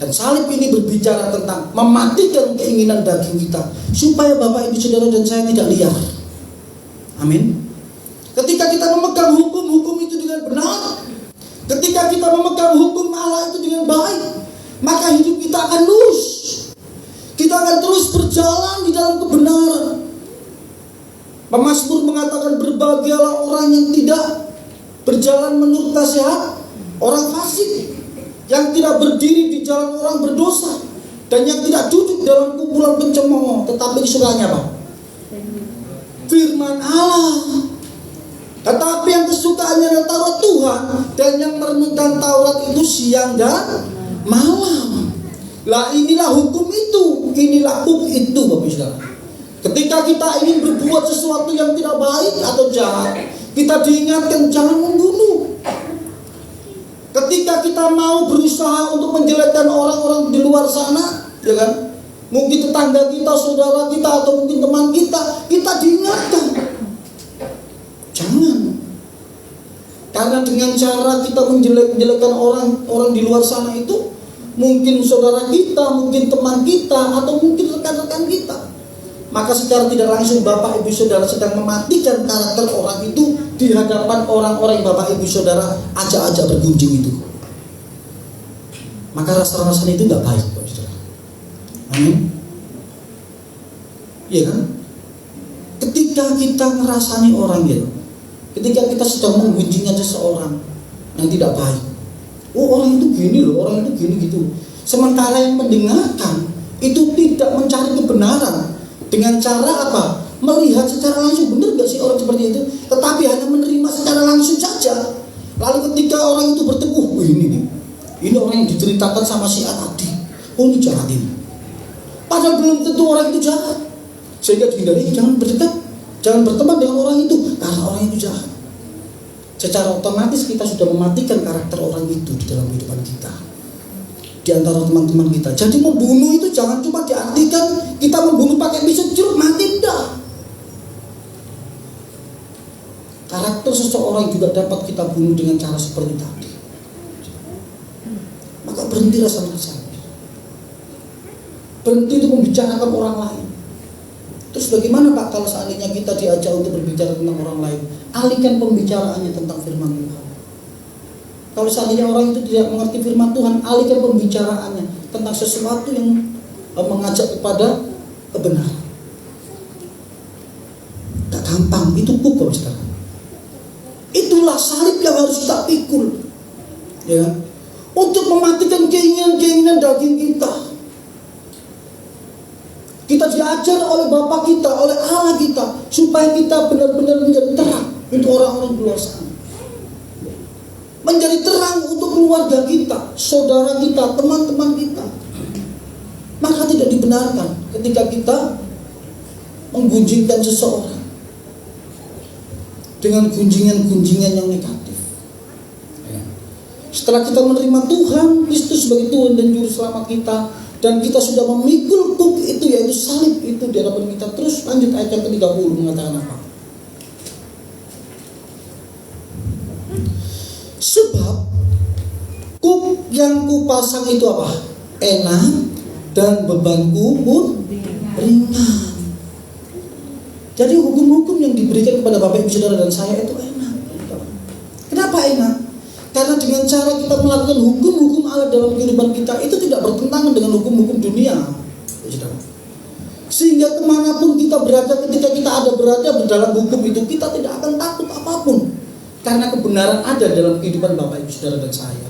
Dan salib ini berbicara tentang mematikan keinginan daging kita, supaya Bapak Ibu Saudara dan saya tidak liar. Amin. Ketika kita memegang hukum-hukum itu dengan benar, ketika kita memegang hukum Allah itu dengan baik, maka hidup kita akan lurus. Kita akan terus berjalan di dalam kebenaran. Pemazmur mengatakan, "Berbahagialah orang yang tidak berjalan menurut nasihat orang fasik, yang tidak berdiri di jalan orang berdosa, dan yang tidak duduk dalam kumpulan pencemooh, tetapi kesukaannya apa? Firman Allah. Tetapi yang kesukaannya adalah Taurat Tuhan, dan yang merenungkan Taurat itu siang dan malam." Lah, inilah hukum itu, inilah hukum itu, Bapak Ibu Saudara. Ketika kita ingin berbuat sesuatu yang tidak baik atau jahat, kita diingatkan jangan membunuh. Ketika kita mau berusaha untuk menjelekkan orang-orang di luar sana, ya kan? Mungkin tetangga kita, saudara kita, atau mungkin teman kita diingatkan jangan. Karena dengan cara kita menjelekkan orang di luar sana itu, mungkin saudara kita, mungkin teman kita, atau mungkin rekan-rekan kita, maka secara tidak langsung Bapak Ibu Saudara sedang mematikan karakter orang itu di hadapan orang-orang yang Bapak Ibu Saudara ajak-ajak bergunjing itu. Maka rasa-rasanya itu nggak baik, Bapak Saudara. Amin. Iya kan? Ketika kita ngerasani orang gitu, ketika kita sedang menggunjingkan seseorang yang tidak baik, oh orang itu gini loh, orang itu gini gitu. Sementara yang mendengarkan itu tidak mencari kebenaran. Dengan cara apa? Melihat secara langsung, benar gak sih orang seperti itu? Tetapi hanya menerima secara langsung saja. Lalu ketika orang itu bertemu, ini orang yang diceritakan sama si A tadi, oh ini jahat ini. Padahal belum tentu orang itu jahat. Sehingga dihindari, jangan berdekat, jangan berteman dengan orang itu, karena orang itu jahat. Secara otomatis kita sudah mematikan karakter orang itu di dalam kehidupan kita, di antara teman-teman kita. Jadi membunuh itu jangan cuma diartikan kita membunuh pakai pisau jeruk mati, enggak. Karakter seseorang juga dapat kita bunuh dengan cara seperti tadi. Maka berhenti rasa-rasanya. Berhenti untuk membicarakan orang lain. Terus bagaimana Pak kalau seandainya kita diajak untuk berbicara tentang orang lain? Alihkan pembicaraannya tentang firman Tuhan. Kalau seandainya orang itu tidak mengerti firman Tuhan, alihkan pembicaraannya tentang sesuatu yang mengajak kepada kebenaran. Tak gampang, itu kuk, Saudara. Itulah salib yang harus kita pikul, ya, untuk mematikan keinginan-keinginan daging kita. Kita diajar oleh Bapa kita, oleh Allah kita, supaya kita benar-benar menjadi terang untuk orang-orang di luar sana, menjadi terang untuk keluarga kita, saudara kita, teman-teman kita. Maka tidak dibenarkan ketika kita menggunjingkan seseorang dengan gunjingan-gunjingan yang negatif. Setelah kita menerima Tuhan Kristus sebagai Tuhan dan Juru Selamat kita, dan kita sudah memikul kuk itu, yaitu salib itu di hadapan kita. Terus lanjut ayat yang ke-30 mengatakan apa? Sebab kuk yang kupasang itu apa? Enak, dan bebanku pun ringan. Jadi hukum-hukum yang diberikan kepada Bapak Ibu Saudara dan saya itu enak. Kenapa enak? Karena dengan cara kita melakukan hukum-hukum Allah dalam kehidupan kita, itu tidak bertentangan dengan hukum-hukum dunia. Sehingga kemanapun kita berada, ketika kita berada dalam hukum itu, kita tidak akan takut apapun. Karena kebenaran ada dalam kehidupan Bapak Ibu Saudara dan saya.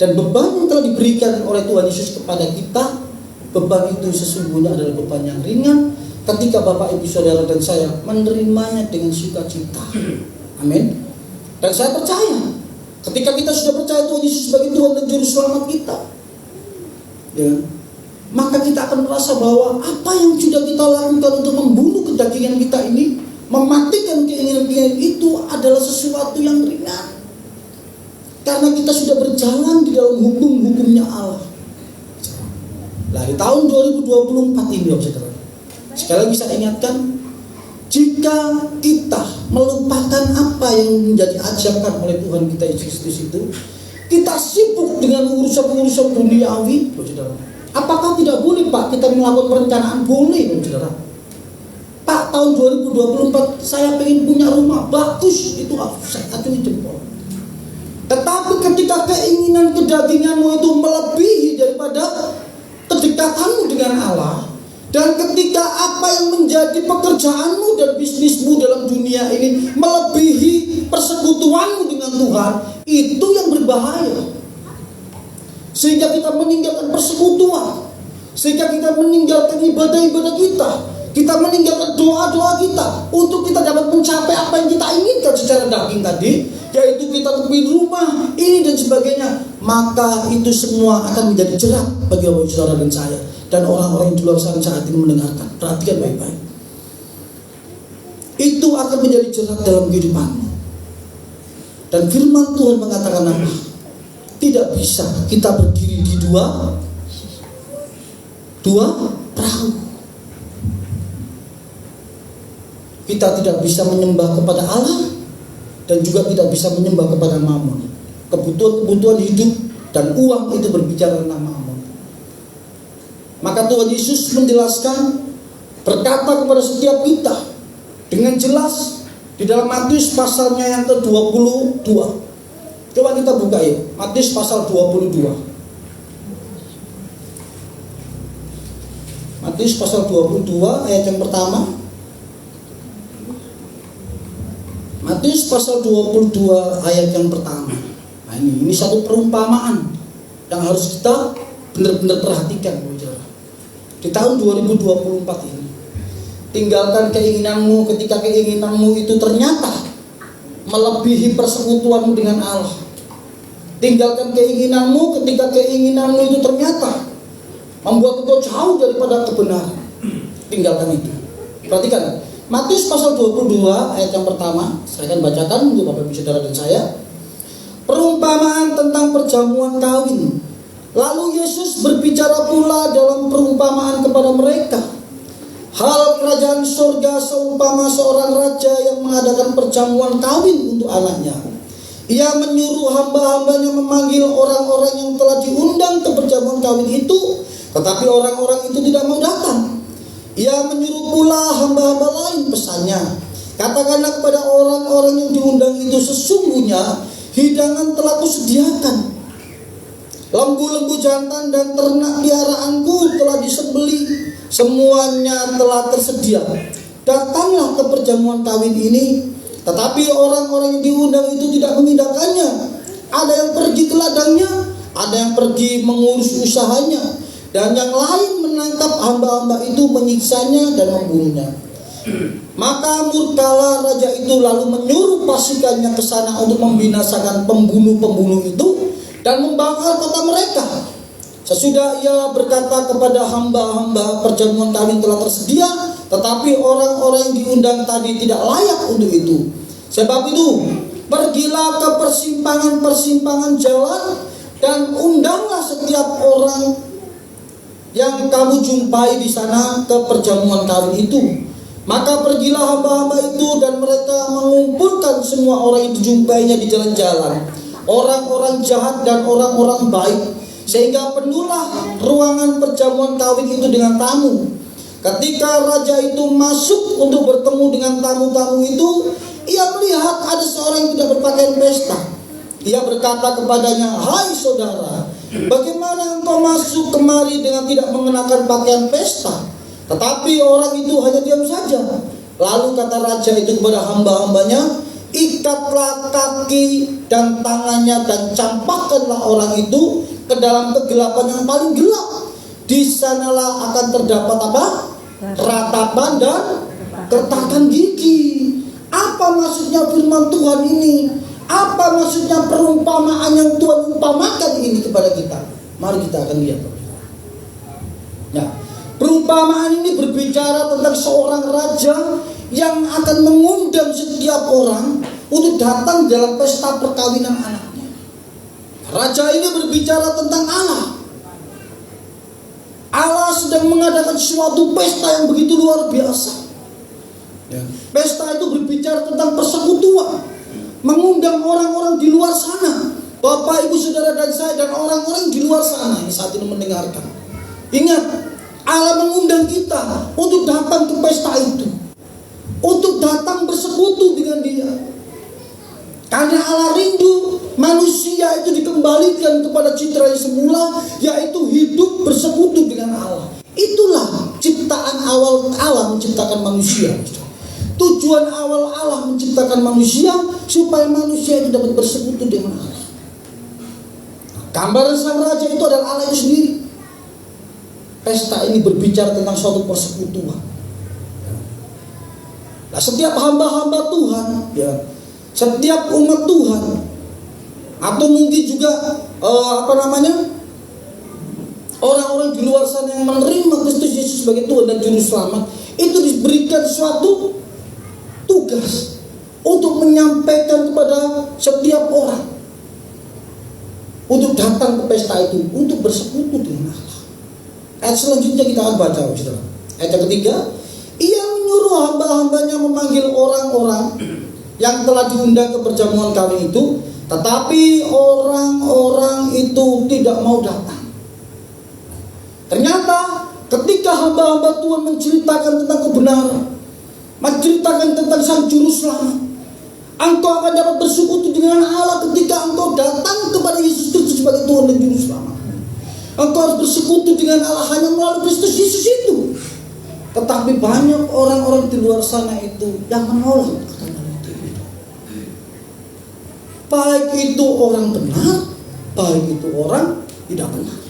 Dan beban yang telah diberikan oleh Tuhan Yesus kepada kita, beban itu sesungguhnya adalah beban yang ringan ketika Bapak Ibu Saudara dan saya menerimanya dengan sukacita. Amin. Dan saya percaya, ketika kita sudah percaya Tuhan Yesus sebagai Tuhan dan Juru Selamat kita, ya, maka kita akan merasa bahwa apa yang sudah kita lakukan untuk membunuh kedagingan kita ini, mematikan keinginan-keinginan itu adalah sesuatu yang ringan. Karena kita sudah berjalan di dalam hukum-hukumnya Allah. Nah, di tahun 2024 ini, saudara, sekali lagi saya ingatkan, jika kita melupakan apa yang menjadi ajakan oleh Tuhan kita Yesus Kristus itu, kita sibuk dengan urusan-urusan duniawi, saudara. Apakah tidak boleh, Pak, kita melakukan perencanaan? Boleh, saudara. Pak, tahun 2024 saya pengen punya rumah bagus, itu saya acungi jempol. Tetapi ketika keinginan kedaginganmu itu melebihi daripada kedekatanmu dengan Allah, dan ketika apa yang menjadi pekerjaanmu dan bisnismu dalam dunia ini melebihi persekutuanmu dengan Tuhan, itu yang berbahaya. Sehingga kita meninggalkan persekutuan, sehingga kita meninggalkan ibadah-ibadah kita meninggalkan doa-doa kita untuk kita dapat mencapai apa yang kita inginkan secara daging tadi, yaitu kita lebih rumah ini dan sebagainya. Maka itu semua akan menjadi jerat bagi Bapak Saudara dan saya dan orang-orang yang di luar sana saat ini mendengarkan. Perhatikan baik-baik. Itu akan menjadi jerat dalam kehidupanmu. Dan firman Tuhan mengatakan apa? Tidak bisa kita berdiri di dua perahu. Kita tidak bisa menyembah kepada Allah dan juga tidak bisa menyembah kepada Mammon. Kebutuhan hidup dan uang itu berbicara tentang Mammon. Maka Tuhan Yesus menjelaskan, berkata kepada setiap kita dengan jelas di dalam Matius pasalnya yang ke-22. Coba kita buka ya, Matius pasal 22. Matius pasal 22 ayat yang pertama. Matius pasal 22 ayat yang pertama. Nah, ini satu perumpamaan yang harus kita benar-benar perhatikan, di tahun 2024 ini. Tinggalkan keinginanmu ketika keinginanmu itu ternyata melebihi persekutuanmu dengan Allah. Tinggalkan keinginanmu ketika keinginanmu itu ternyata membuat engkau jauh daripada kebenaran. Tinggalkan itu. Perhatikan Matius pasal 22 ayat yang pertama. Saya akan bacakan untuk Bapak Ibu Saudara dan saya. Perumpamaan tentang perjamuan kawin. Lalu Yesus berbicara pula dalam perumpamaan kepada mereka. Hal kerajaan surga seumpama seorang raja yang mengadakan perjamuan kawin untuk anaknya. Ia menyuruh hamba-hambanya memanggil orang-orang yang telah diundang ke perjamuan kawin itu, tetapi orang-orang itu tidak mau datang. Ia menyuruh pula hamba-hamba lain, pesannya, katakanlah kepada orang-orang yang diundang itu, sesungguhnya hidangan telah kusediakan. Lembu-lembu jantan dan ternak piaraanku telah disembelih, semuanya telah tersedia. Datanglah ke perjamuan kawin ini. Tetapi orang-orang yang diundang itu tidak mengindahkannya. Ada yang pergi ke ladangnya, ada yang pergi mengurus usahanya, dan yang lain menangkap hamba-hamba itu, menyiksanya dan membunuhnya. Maka murkalah raja itu lalu menyuruh pasukannya ke sana untuk membinasakan pembunuh-pembunuh itu dan membakar kota mereka. Sesudah ia berkata kepada hamba-hamba, perjamuan kami telah tersedia, tetapi orang-orang yang diundang tadi tidak layak untuk itu. Sebab itu, pergilah ke persimpangan-persimpangan jalan dan undanglah setiap orang yang kamu jumpai di sana ke perjamuan kami itu. Maka pergilah hamba-hamba itu dan mereka mengumpulkan semua orang yang dijumpainya di jalan-jalan, orang-orang jahat dan orang-orang baik, sehingga penuhlah ruangan perjamuan kawin itu dengan tamu. Ketika raja itu masuk untuk bertemu dengan tamu-tamu itu, ia melihat ada seorang yang tidak berpakaian pesta. Ia berkata kepadanya, "Hai saudara, bagaimana engkau masuk kemari dengan tidak mengenakan pakaian pesta?" Tetapi orang itu hanya diam saja. Lalu kata raja itu kepada hamba-hambanya, "Ikatlah kaki dan tangannya dan campakkanlah orang itu ke dalam kegelapan yang paling gelap. Di sanalah akan terdapat apa? Ratapan dan kertakan gigi." Apa maksudnya firman Tuhan ini? Apa maksudnya perumpamaan yang Tuhan umpamakan ini kepada kita? Mari kita akan lihat. Nah, perumpamaan ini berbicara tentang seorang raja yang akan mengundang setiap orang untuk datang dalam pesta perkawinan anaknya. Raja ini berbicara tentang Allah. Allah sedang mengadakan suatu pesta yang begitu luar biasa. Pesta itu berbicara tentang persekutuan, mengundang orang-orang di luar sana, Bapak, Ibu, Saudara dan saya dan orang-orang di luar sana yang saat ini mendengarkan. Ingat, Allah mengundang kita untuk datang ke pesta itu, untuk datang bersekutu dengan Dia. Karena Allah rindu manusia itu dikembalikan kepada citra yang semula, yaitu hidup bersekutu dengan Allah. Itulah ciptaan awal Allah menciptakan manusia. Tujuan awal Allah menciptakan manusia supaya manusia itu dapat bersekutu dengan Allah. Gambaran sang raja itu adalah Allah itu sendiri. Pesta ini berbicara tentang suatu persekutuan. Nah, setiap hamba-hamba Tuhan, ya, setiap umat Tuhan, atau mungkin juga orang-orang di luar sana yang menerima Kristus Yesus sebagai Tuhan dan Juru Selamat, itu diberikan suatu tugas untuk menyampaikan kepada setiap orang untuk datang ke pesta itu, untuk bersekutu dengan Allah. Ayat selanjutnya kita akan baca, saudara. Ayat yang ketiga, ia menyuruh hamba-hambanya memanggil orang-orang yang telah diundang ke perjamuan kawin itu, tetapi orang-orang itu tidak mau datang. Ternyata ketika hamba-hamba Tuhan menceritakan tentang kebenaran, menceritakan tentang Sang Juru Selamat, engkau akan dapat bersekutu dengan Allah ketika engkau datang kepada Yesus Kristus sebagai Tuhan dan Juru Selamat. Engkau harus bersekutu dengan Allah hanya melalui Kristus Yesus itu. Tetapi banyak orang-orang di luar sana itu yang menolak kebenaran itu. Baik itu orang benar, baik itu orang tidak benar,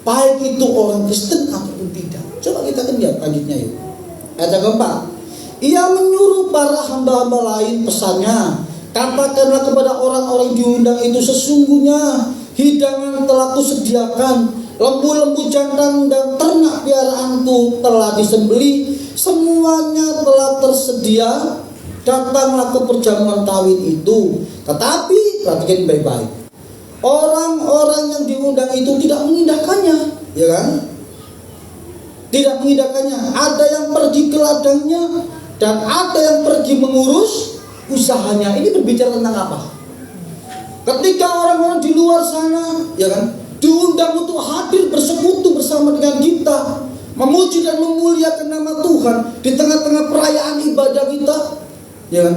baik itu orang Kristen ataupun tidak. Coba kita lihat lanjutnya yuk. Ayat yang keempat, ia menyuruh para hamba-hamba lain, pesannya, katakanlah kepada orang-orang diundang itu, sesungguhnya hidangan telah kusediakan, lembu-lembu jantan dan ternak piaraanku telah disembelih, semuanya telah tersedia, datanglah ke perjamuan kawin itu. Tetapi perhatikan baik-baik, orang-orang yang diundang itu tidak mengindahkannya, ya kan? Tidak mengindahkannya. Ada yang pergi ke ladangnya dan ada yang pergi mengurus usahanya. Ini berbicara tentang apa? Ketika orang-orang di luar sana, ya kan, diundang untuk hadir bersekutu bersama dengan kita, memuji dan memuliakan nama Tuhan di tengah-tengah perayaan ibadah kita, ya kan,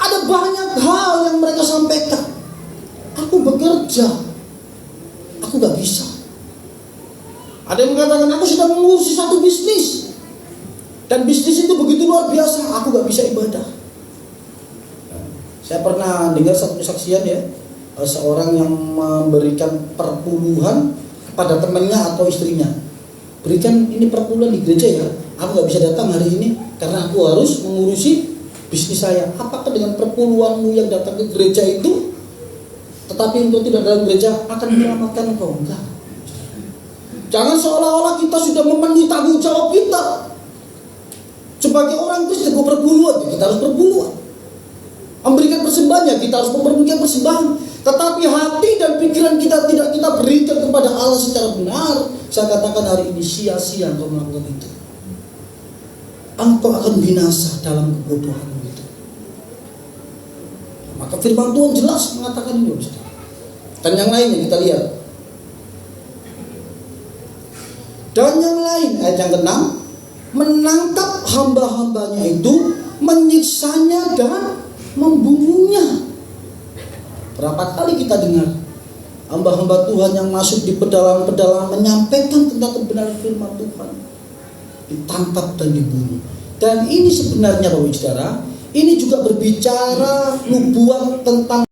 ada banyak hal yang mereka sampaikan. Aku bekerja, aku gak bisa. Ada yang mengatakan, aku sedang mengurusi satu bisnis, dan bisnis itu begitu luar biasa, aku gak bisa ibadah. Saya pernah dengar satu kesaksian ya, seorang yang memberikan perpuluhan kepada temannya atau istrinya. Berikan ini perpuluhan di gereja ya, aku nggak bisa datang hari ini karena aku harus mengurusi bisnis saya. Apakah dengan perpuluhanmu yang datang ke gereja itu, tetapi engkau tidak dalam gereja, akan menyelamatkan engkau? Enggak. Jangan seolah-olah kita sudah memenuhi tanggung jawab kita. Sebagai orang Kristen berpuluhan, kita harus berpuluhan. Memberikan persembahannya, kita harus memberikan persembahan. Tetapi hati dan pikiran kita tidak kita berikan kepada Allah secara benar. Saya katakan hari ini sia-sia engkau melakukan itu. Engkau akan binasa dalam kebodohan itu. Maka firman Tuhan jelas mengatakan ini. Dan yang lainnya kita lihat. Dan yang lain, ayat yang ke-6, menangkap hamba-hambanya itu, menyiksanya dan membunuhnya. Berapa kali kita dengar hamba-hamba Tuhan yang masuk di pedalangan-pedalangan menyampaikan tentang kebenaran firman Tuhan, ditangkap dan dibunuh. Dan ini sebenarnya Bapak Saudara, ini juga berbicara nubuat tentang